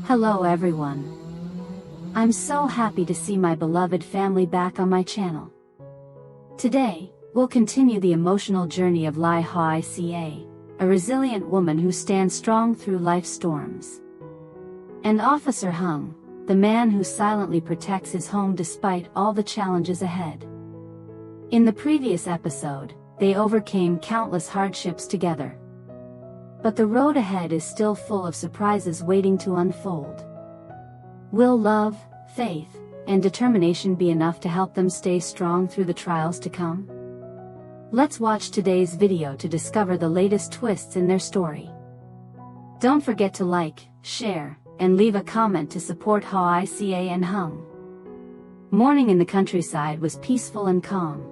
Hello everyone. I'm so happy to see my beloved family back on my channel. Today, we'll continue the emotional journey of Hoai Ca, a resilient woman who stands strong through life's storms. And Officer Hung, the man who silently protects his home despite all the challenges ahead. In the previous episode, they overcame countless hardships together. But the road ahead is still full of surprises waiting to unfold. Will love, faith, and determination be enough to help them stay strong through the trials to come? Let's watch today's video to discover the latest twists in their story. Don't forget to like, share, and leave a comment to support Hoai Ca and Hung. Morning in the countryside was peaceful and calm.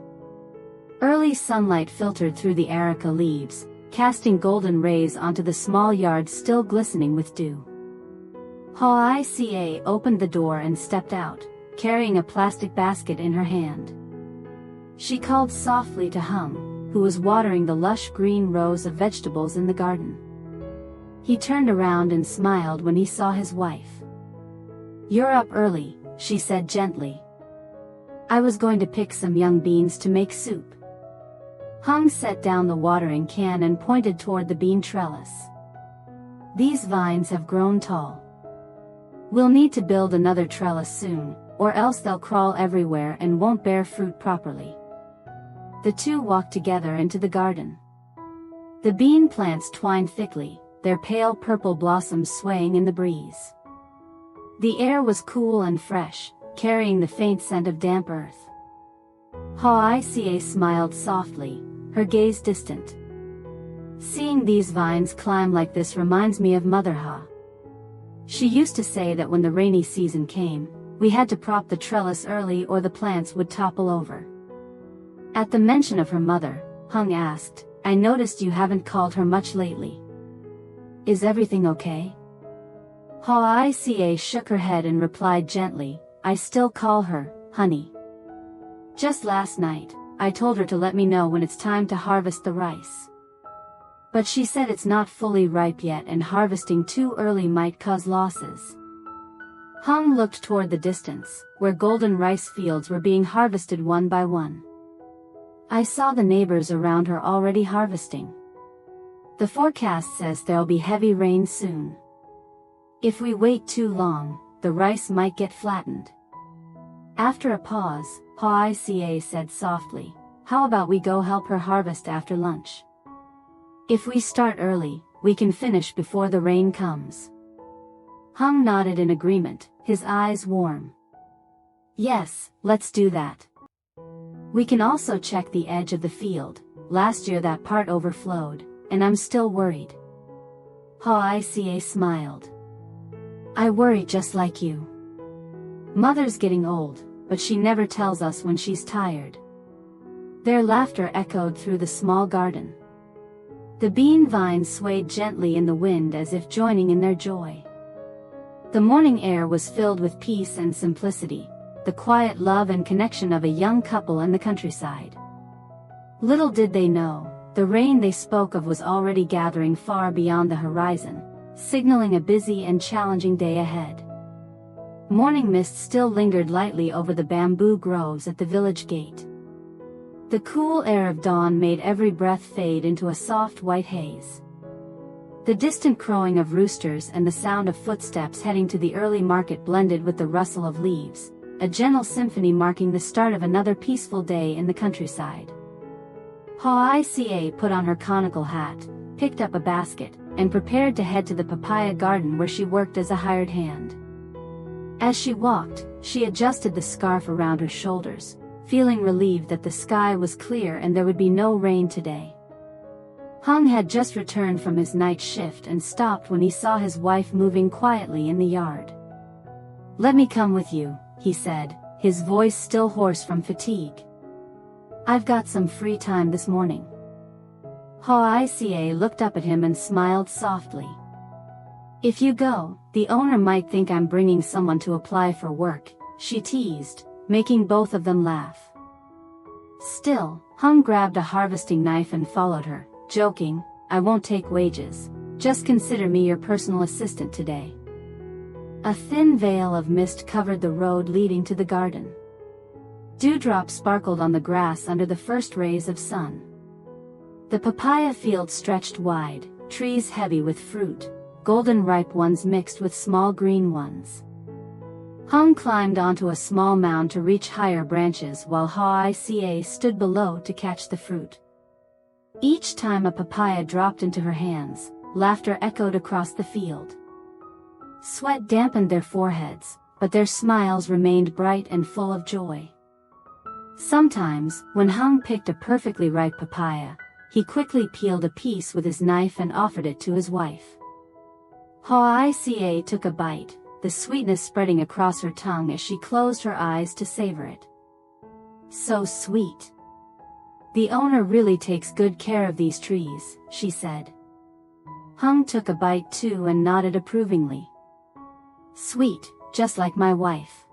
Early sunlight filtered through the areca leaves, casting golden rays onto the small yard still glistening with dew. Hoai Ca opened the door and stepped out, carrying a plastic basket in her hand. She called softly to Hung, who was watering the lush green rows of vegetables in the garden. He turned around and smiled when he saw his wife. "You're up early," she said gently. "I was going to pick some young beans to make soup." Hung set down the watering can and pointed toward the bean trellis. "These vines have grown tall. We'll need to build another trellis soon, or else they'll crawl everywhere and won't bear fruit properly." The two walked together into the garden. The bean plants twined thickly, their pale purple blossoms swaying in the breeze. The air was cool and fresh, carrying the faint scent of damp earth. Hoai Ca smiled softly, her gaze distant. "Seeing these vines climb like this reminds me of Mother Ha. She used to say that when the rainy season came, we had to prop the trellis early or the plants would topple over." At the mention of her mother, Hung asked, "I noticed you haven't called her much lately. Is everything okay?" Hoai Ca shook her head and replied gently, "I still call her, honey. Just last night, I told her to let me know when it's time to harvest the rice. But she said it's not fully ripe yet and harvesting too early might cause losses." Hung looked toward the distance, where golden rice fields were being harvested one by one. "I saw the neighbors around her already harvesting. The forecast says there'll be heavy rain soon. If we wait too long, the rice might get flattened." After a pause, Hoai Ca said softly, "How about we go help her harvest after lunch? If we start early, we can finish before the rain comes." Hung nodded in agreement, his eyes warm. "Yes, let's do that. We can also check the edge of the field. Last year that part overflowed, and I'm still worried." Hoai Ca smiled. "I worry just like you. Mother's getting old, but she never tells us when she's tired." Their laughter echoed through the small garden. The bean vines swayed gently in the wind as if joining in their joy. The morning air was filled with peace and simplicity, the quiet love and connection of a young couple in the countryside. Little did they know, the rain they spoke of was already gathering far beyond the horizon, signaling a busy and challenging day ahead. Morning mist still lingered lightly over the bamboo groves at the village gate. The cool air of dawn made every breath fade into a soft white haze. The distant crowing of roosters and the sound of footsteps heading to the early market blended with the rustle of leaves, a gentle symphony marking the start of another peaceful day in the countryside. Hoai Ca put on her conical hat, picked up a basket, and prepared to head to the papaya garden where she worked as a hired hand. As she walked, she adjusted the scarf around her shoulders, feeling relieved that the sky was clear and there would be no rain today. Hung had just returned from his night shift and stopped when he saw his wife moving quietly in the yard. "Let me come with you," he said, his voice still hoarse from fatigue. "I've got some free time this morning." Hoai Ca looked up at him and smiled softly. "If you go, the owner might think I'm bringing someone to apply for work," she teased, making both of them laugh. Still, Hung grabbed a harvesting knife and followed her, joking, "I won't take wages. Just consider me your personal assistant today." A thin veil of mist covered the road leading to the garden. Dewdrops sparkled on the grass under the first rays of sun. The papaya field stretched wide, trees heavy with fruit, golden ripe ones mixed with small green ones. Hung climbed onto a small mound to reach higher branches while Hoai Ca stood below to catch the fruit. Each time a papaya dropped into her hands, laughter echoed across the field. Sweat dampened their foreheads, but their smiles remained bright and full of joy. Sometimes, when Hung picked a perfectly ripe papaya, he quickly peeled a piece with his knife and offered it to his wife. Hoai Ca took a bite, the sweetness spreading across her tongue as she closed her eyes to savor it. So sweet. The owner really takes good care of these trees, she said. Hung took a bite too and nodded approvingly. Sweet, just like my wife.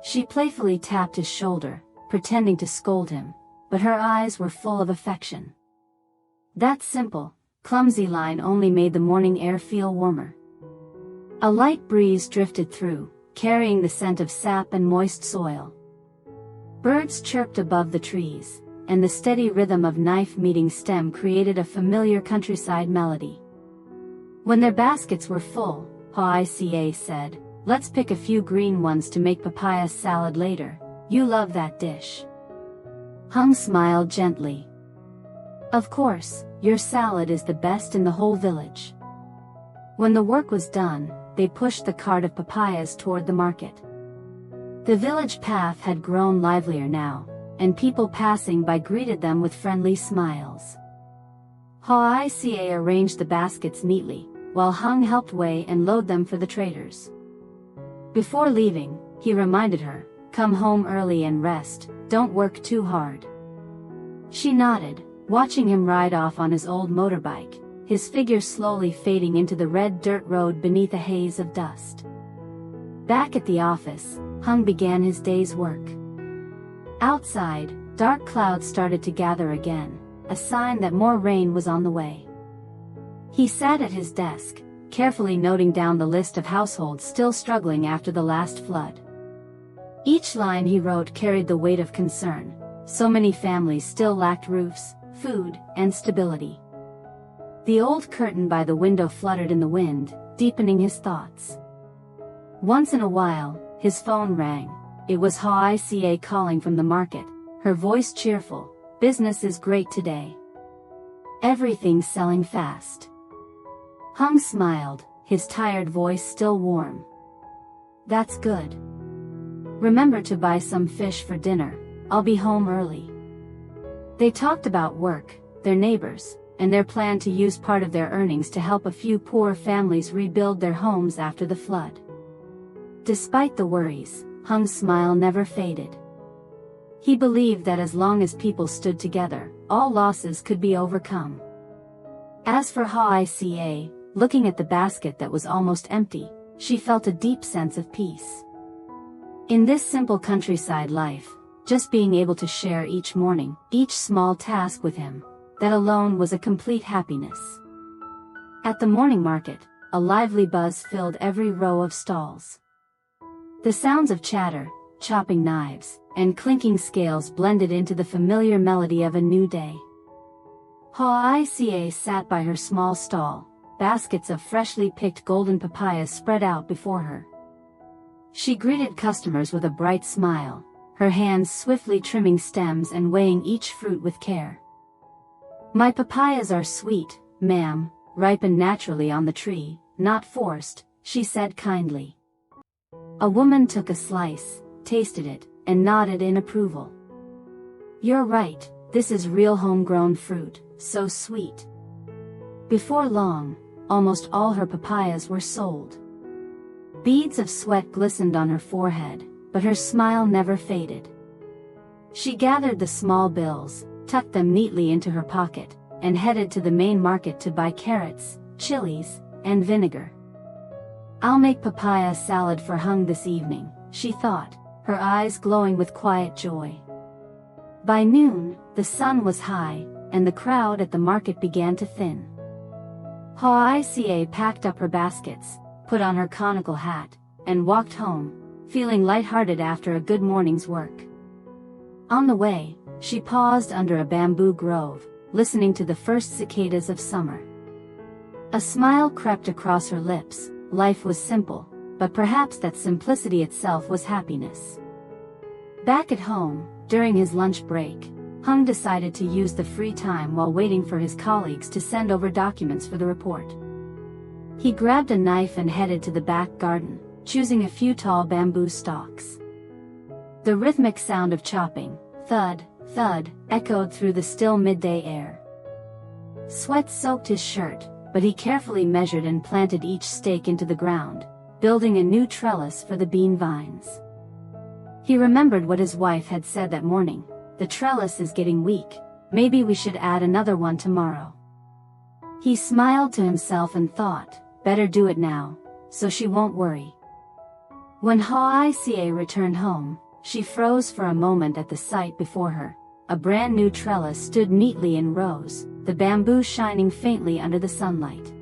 She playfully tapped his shoulder, pretending to scold him, but her eyes were full of affection. That simple, clumsy line only made the morning air feel warmer. A light breeze drifted through, carrying the scent of sap and moist soil. Birds chirped above the trees, and the steady rhythm of knife meeting stem created a familiar countryside melody. When their baskets were full, Hoai Ca said, "Let's pick a few green ones to make papaya salad later. You love that dish." Hung smiled gently. "Of course, your salad is the best in the whole village." When the work was done, they pushed the cart of papayas toward the market. The village path had grown livelier now, and people passing by greeted them with friendly smiles. Hoai Ca arranged the baskets neatly, while Hung helped weigh and load them for the traders. Before leaving, he reminded her, "Come home early and rest, don't work too hard." She nodded, watching him ride off on his old motorbike, his figure slowly fading into the red dirt road beneath a haze of dust. Back at the office, Hung began his day's work. Outside, dark clouds started to gather again, a sign that more rain was on the way. He sat at his desk, carefully noting down the list of households still struggling after the last flood. Each line he wrote carried the weight of concern. So many families still lacked roofs, food, and stability. The old curtain by the window fluttered in the wind, deepening his thoughts. Once in a while, his phone rang. It was Hoai Ca calling from the market, her voice cheerful. "Business is great today. Everything's selling fast." Hung smiled, his tired voice still warm. "That's good. Remember to buy some fish for dinner, I'll be home early." They talked about work, their neighbors, and their plan to use part of their earnings to help a few poor families rebuild their homes after the flood. Despite the worries, Hung's smile never faded. He believed that as long as people stood together, all losses could be overcome. As for Hoai Ca, looking at the basket that was almost empty, she felt a deep sense of peace. In this simple countryside life, just being able to share each morning, each small task with him, that alone was a complete happiness. At the morning market, a lively buzz filled every row of stalls. The sounds of chatter, chopping knives, and clinking scales blended into the familiar melody of a new day. Hoai Ca sat by her small stall, baskets of freshly picked golden papayas spread out before her. She greeted customers with a bright smile, her hands swiftly trimming stems and weighing each fruit with care. "My papayas are sweet, ma'am, ripened naturally on the tree, not forced," she said kindly. A woman took a slice, tasted it, and nodded in approval. "You're right, this is real homegrown fruit, so sweet." Before long, almost all her papayas were sold. Beads of sweat glistened on her forehead, but her smile never faded. She gathered the small bills, tucked them neatly into her pocket, and headed to the main market to buy carrots, chilies, and vinegar. "I'll make papaya salad for Hung this evening," she thought, her eyes glowing with quiet joy. By noon, the sun was high, and the crowd at the market began to thin. Hoai Ca packed up her baskets, put on her conical hat, and walked home, feeling lighthearted after a good morning's work. On the way, she paused under a bamboo grove, listening to the first cicadas of summer. A smile crept across her lips. Life was simple, but perhaps that simplicity itself was happiness. Back at home, during his lunch break, Hung decided to use the free time while waiting for his colleagues to send over documents for the report. He grabbed a knife and headed to the back garden, choosing a few tall bamboo stalks. The rhythmic sound of chopping, thud, thud, echoed through the still midday air. Sweat soaked his shirt, but he carefully measured and planted each stake into the ground, building a new trellis for the bean vines. He remembered what his wife had said that morning: "The trellis is getting weak, maybe we should add another one tomorrow." He smiled to himself and thought, better do it now, so she won't worry. When Hoai Ca returned home, she froze for a moment at the sight before her. A brand new trellis stood neatly in rows, the bamboo shining faintly under the sunlight.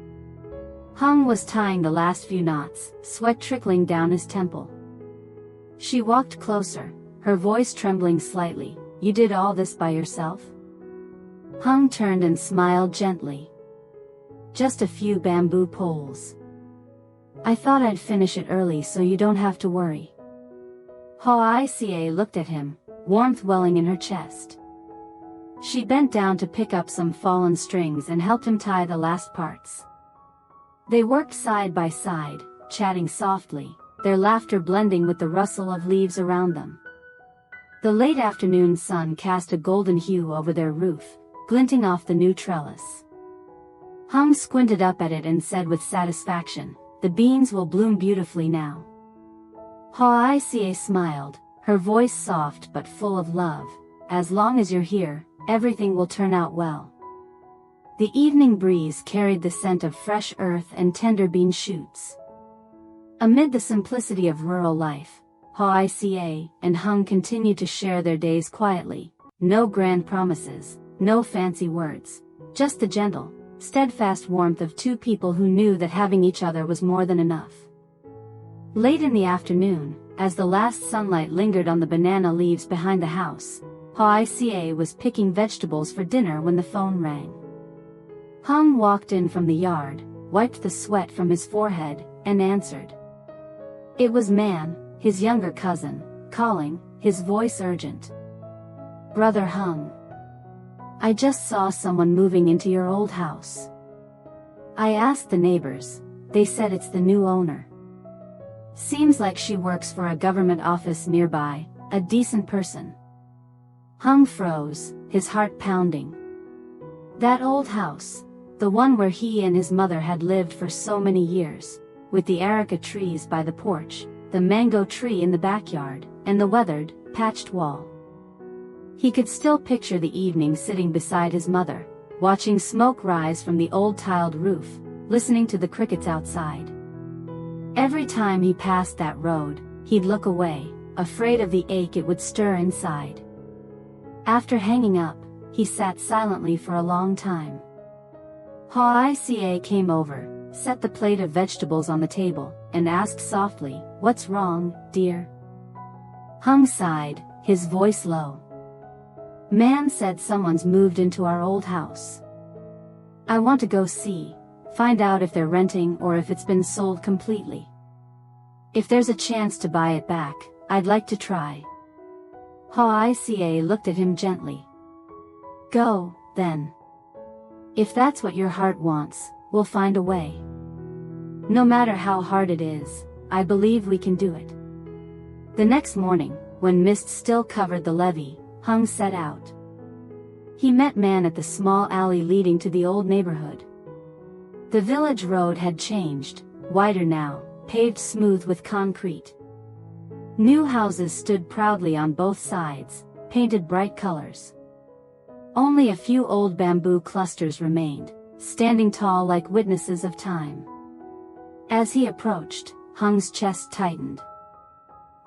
Hung was tying the last few knots, sweat trickling down his temple. She walked closer, her voice trembling slightly. "You did all this by yourself?" Hung turned and smiled gently. "Just a few bamboo poles. I thought I'd finish it early so you don't have to worry." Hoai Ca looked at him, warmth welling in her chest. She bent down to pick up some fallen strings and helped him tie the last parts. They worked side by side, chatting softly, their laughter blending with the rustle of leaves around them. The late afternoon sun cast a golden hue over their roof, glinting off the new trellis. Hung squinted up at it and said with satisfaction, "The beans will bloom beautifully now." Hoai Ca smiled, her voice soft but full of love. "As long as you're here, everything will turn out well." The evening breeze carried the scent of fresh earth and tender bean shoots. Amid the simplicity of rural life, Hoai Ca and Hung continued to share their days quietly. No grand promises, no fancy words, just the gentle, steadfast warmth of two people who knew that having each other was more than enough. Late in the afternoon, as the last sunlight lingered on the banana leaves behind the house, Hoai Ca was picking vegetables for dinner when the phone rang. Hung walked in from the yard, wiped the sweat from his forehead, and answered. It was Man, his younger cousin, calling, his voice urgent. "Brother Hung. I just saw someone moving into your old house. I asked the neighbors, they said it's the new owner. Seems like she works for a government office nearby, a decent person." Hung froze, his heart pounding. That old house, the one where he and his mother had lived for so many years, with the areca trees by the porch, the mango tree in the backyard, and the weathered, patched wall. He could still picture the evening sitting beside his mother, watching smoke rise from the old tiled roof, listening to the crickets outside. Every time he passed that road, he'd look away, afraid of the ache it would stir inside. After hanging up, he sat silently for a long time. Hoai Ca came over, set the plate of vegetables on the table, and asked softly, "What's wrong, dear?" Hung sighed, his voice low. "Man said someone's moved into our old house. I want to go see, find out if they're renting or if it's been sold completely. If there's a chance to buy it back, I'd like to try." Hoai Ca looked at him gently. "Go, then. If that's what your heart wants, we'll find a way. No matter how hard it is, I believe we can do it." The next morning, when mist still covered the levee, Hung set out. He met Man at the small alley leading to the old neighborhood. The village road had changed, wider now, paved smooth with concrete. New houses stood proudly on both sides, painted bright colors. Only a few old bamboo clusters remained, standing tall like witnesses of time. As he approached, Hung's chest tightened.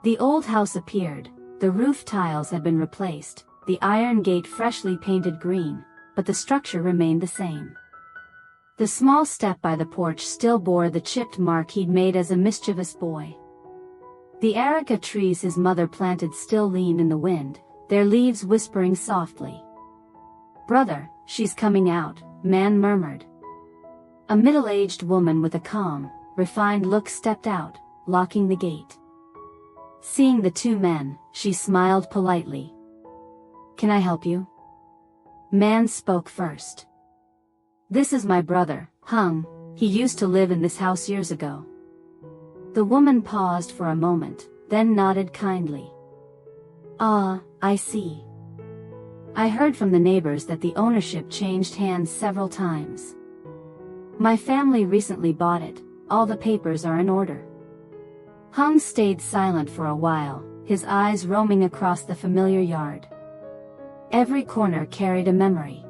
The old house appeared, the roof tiles had been replaced, the iron gate freshly painted green, but the structure remained the same. The small step by the porch still bore the chipped mark he'd made as a mischievous boy. The areca trees his mother planted still leaned in the wind, their leaves whispering softly. "Brother, she's coming out," man murmured. A middle-aged woman with a calm, refined look stepped out, locking the gate. Seeing the two men, she smiled politely. "Can I help you?" Man spoke first. "This is my brother, Hung. He used to live in this house years ago." The woman paused for a moment, then nodded kindly. "Ah, I see. I heard from the neighbors that the ownership changed hands several times. My family recently bought it, all the papers are in order." Hung stayed silent for a while, his eyes roaming across the familiar yard. Every corner carried a memory.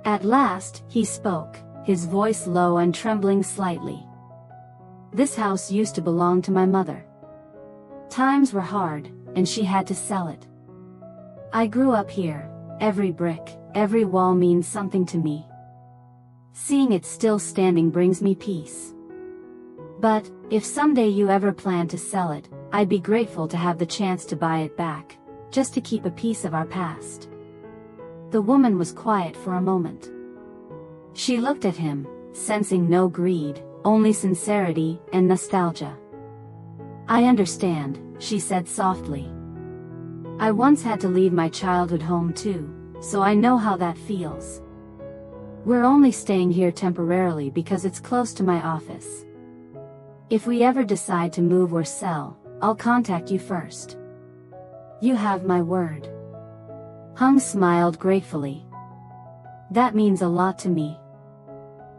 At last, he spoke, his voice low and trembling slightly. "This house used to belong to my mother. Times were hard, and she had to sell it. I grew up here, every brick, every wall means something to me. Seeing it still standing brings me peace. But, if someday you ever plan to sell it, I'd be grateful to have the chance to buy it back, just to keep a piece of our past." The woman was quiet for a moment. She looked at him, sensing no greed, only sincerity and nostalgia. "I understand," she said softly. "I once had to leave my childhood home too, so I know how that feels. We're only staying here temporarily because it's close to my office. If we ever decide to move or sell, I'll contact you first. You have my word." Hung smiled gratefully. "That means a lot to me.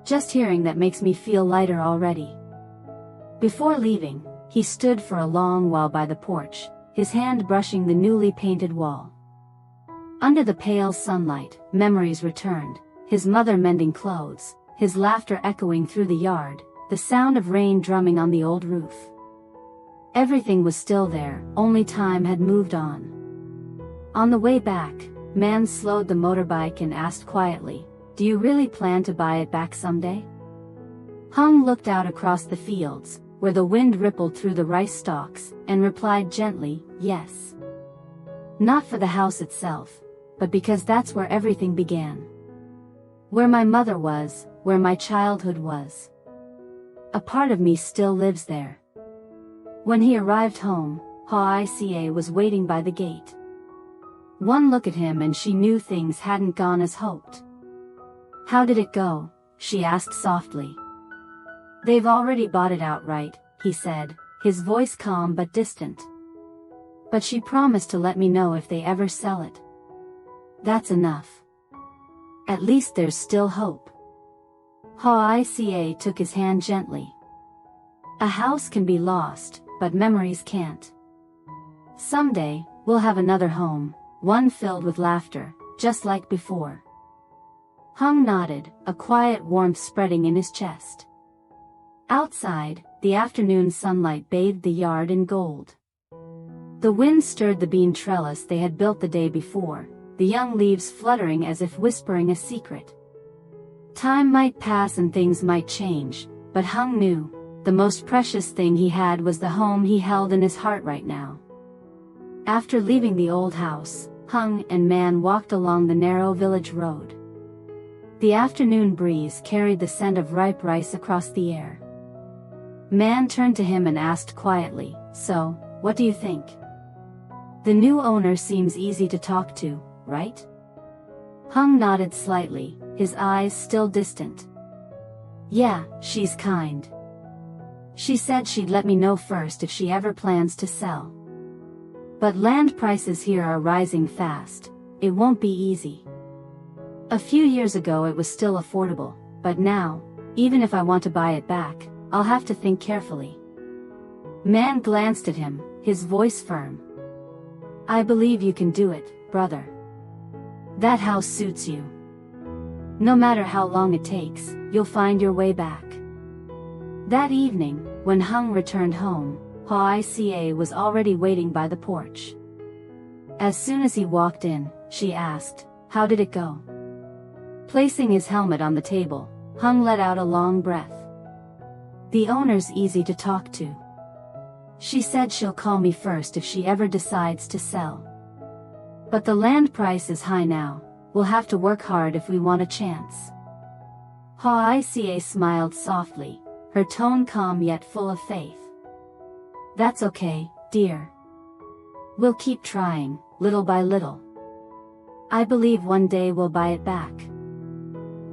Just hearing that makes me feel lighter already." Before leaving, he stood for a long while by the porch, his hand brushing the newly painted wall. Under the pale sunlight, memories returned, his mother mending clothes, his laughter echoing through the yard, the sound of rain drumming on the old roof. Everything was still there, only time had moved on. On the way back, man slowed the motorbike and asked quietly, "Do you really plan to buy it back someday?" Hung looked out across the fields, where the wind rippled through the rice stalks, and replied gently, "Yes. Not for the house itself, but because that's where everything began. Where my mother was, where my childhood was. A part of me still lives there." When he arrived home, Hoai Ca was waiting by the gate. One look at him and she knew things hadn't gone as hoped. "How did it go?" she asked softly. "They've already bought it outright," he said, his voice calm but distant. "But she promised to let me know if they ever sell it. That's enough. At least there's still hope." Hoai Ca took his hand gently. "A house can be lost, but memories can't. Someday, we'll have another home, one filled with laughter, just like before." Hung nodded, a quiet warmth spreading in his chest. Outside, the afternoon sunlight bathed the yard in gold. The wind stirred the bean trellis they had built the day before, the young leaves fluttering as if whispering a secret. Time might pass and things might change, but Hung knew, the most precious thing he had was the home he held in his heart right now. After leaving the old house, Hung and man walked along the narrow village road. The afternoon breeze carried the scent of ripe rice across the air. Man turned to him and asked quietly, "So, what do you think? The new owner seems easy to talk to, right?" Hung nodded slightly, his eyes still distant. "Yeah, she's kind. She said she'd let me know first if she ever plans to sell. But land prices here are rising fast, it won't be easy. A few years ago it was still affordable, but now, even if I want to buy it back, I'll have to think carefully." Man glanced at him, his voice firm. "I believe you can do it, brother. That house suits you. No matter how long it takes, you'll find your way back." That evening, when Hung returned home, Hoai Ca was already waiting by the porch. As soon as he walked in, she asked, "How did it go?" Placing his helmet on the table, Hung let out a long breath. The owner's easy to talk to. She said she'll call me first if she ever decides to sell. But the land price is high now, we'll have to work hard if we want a chance. Hoai Ca smiled softly, her tone calm yet full of faith. That's okay, dear. We'll keep trying, little by little. I believe one day we'll buy it back.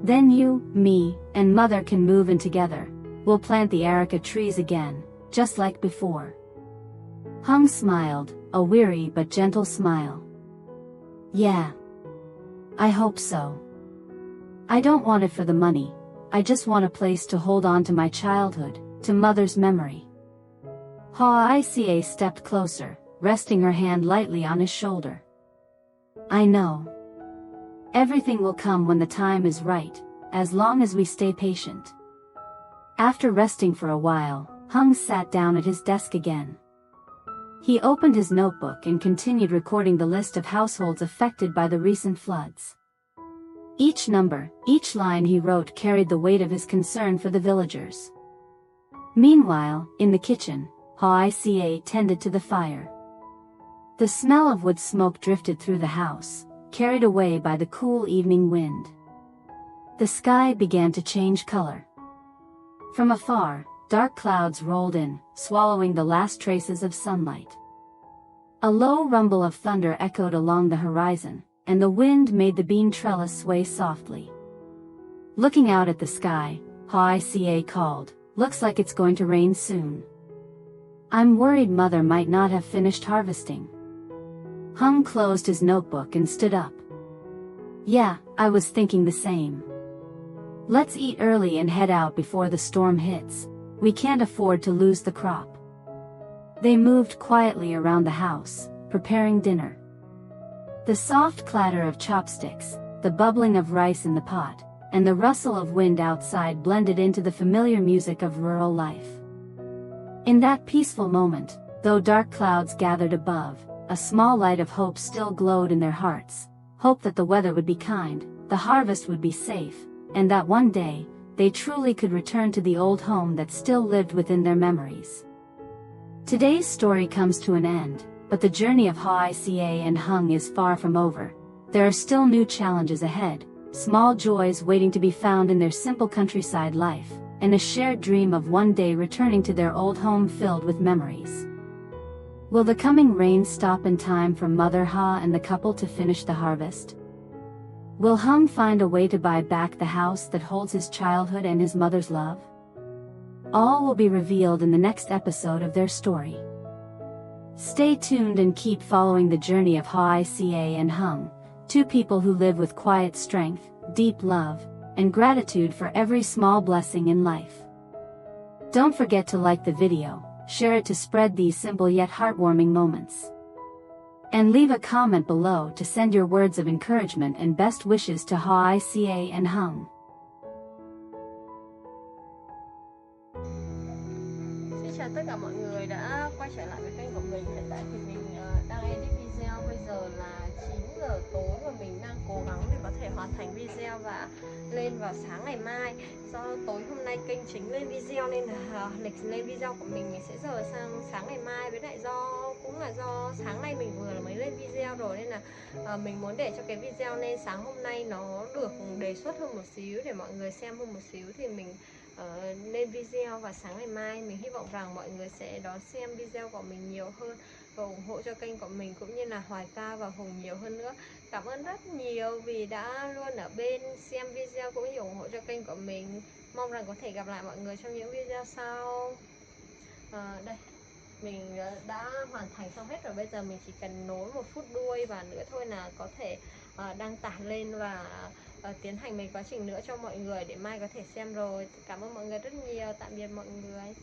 Then you, me, and Mother can move in together. We'll plant the areca trees again, just like before. Hung smiled, a weary but gentle smile. Yeah. I hope so. I don't want it for the money, I just want a place to hold on to my childhood, to Mother's memory. Hoai Ca stepped closer, resting her hand lightly on his shoulder. I know. Everything will come when the time is right, as long as we stay patient. After resting for a while, Hung sat down at his desk again. He opened his notebook and continued recording the list of households affected by the recent floods. Each number, each line he wrote carried the weight of his concern for the villagers. Meanwhile, in the kitchen, Hoai Ca tended to the fire. The smell of wood smoke drifted through the house, carried away by the cool evening wind. The sky began to change color. From afar, dark clouds rolled in, swallowing the last traces of sunlight. A low rumble of thunder echoed along the horizon, and the wind made the bean trellis sway softly. Looking out at the sky, Hoai Ca called, "Looks like it's going to rain soon. I'm worried Mother might not have finished harvesting." Hung closed his notebook and stood up. "Yeah, I was thinking the same. Let's eat early and head out before the storm hits. We can't afford to lose the crop." They moved quietly around the house, preparing dinner. The soft clatter of chopsticks, the bubbling of rice in the pot, and the rustle of wind outside blended into the familiar music of rural life. In that peaceful moment, though dark clouds gathered above, a small light of hope still glowed in their hearts, hope that the weather would be kind, the harvest would be safe, and that one day, they truly could return to the old home that still lived within their memories. Today's story comes to an end, but the journey of Hoai Ca and Hung is far from over. There are still new challenges ahead, small joys waiting to be found in their simple countryside life, and a shared dream of one day returning to their old home filled with memories. Will the coming rain stop in time for Mother Ha and the couple to finish the harvest? Will Hung find a way to buy back the house that holds his childhood and his mother's love? All will be revealed in the next episode of their story. Stay tuned and keep following the journey of Hoai Ca and Hung, two people who live with quiet strength, deep love, and gratitude for every small blessing in life. Don't forget to like the video, share it to spread these simple yet heartwarming moments. And leave a comment below to send your words of encouragement and best wishes to Hoai Ca and Hung. Xin chào tất cả mọi người đã quay trở lại với kênh của mình. Hiện tại thì mình đang edit video. Bây giờ là 9 giờ tối và mình đang cố gắng để có thể hoàn thành video và lên vào sáng ngày mai. Do tối hôm nay kênh chính lên video nên là lịch lên video của mình sẽ rời sang sáng ngày mai. Với lại cũng là do sáng nay mình vừa mới lên video rồi nên là mình muốn để cho cái video lên sáng hôm nay nó được đề xuất hơn một xíu để mọi người xem hơn một xíu thì mình lên video vào sáng ngày mai. Mình hy vọng rằng mọi người sẽ đón xem video của mình nhiều hơn và ủng hộ cho kênh của mình cũng như là Hoai Ca và Hùng nhiều hơn nữa. Cảm ơn rất nhiều vì đã luôn ở bên xem video cũng như ủng hộ cho kênh của mình. Mong rằng có thể gặp lại mọi người trong những video sau. Đây, mình đã hoàn thành xong hết rồi. Bây giờ mình chỉ cần nối 1 phút đuôi và nữa thôi là có thể đăng tải lên và tiến hành mấy quá trình nữa cho mọi người để mai có thể xem rồi. Cảm ơn mọi người rất nhiều. Tạm biệt mọi người.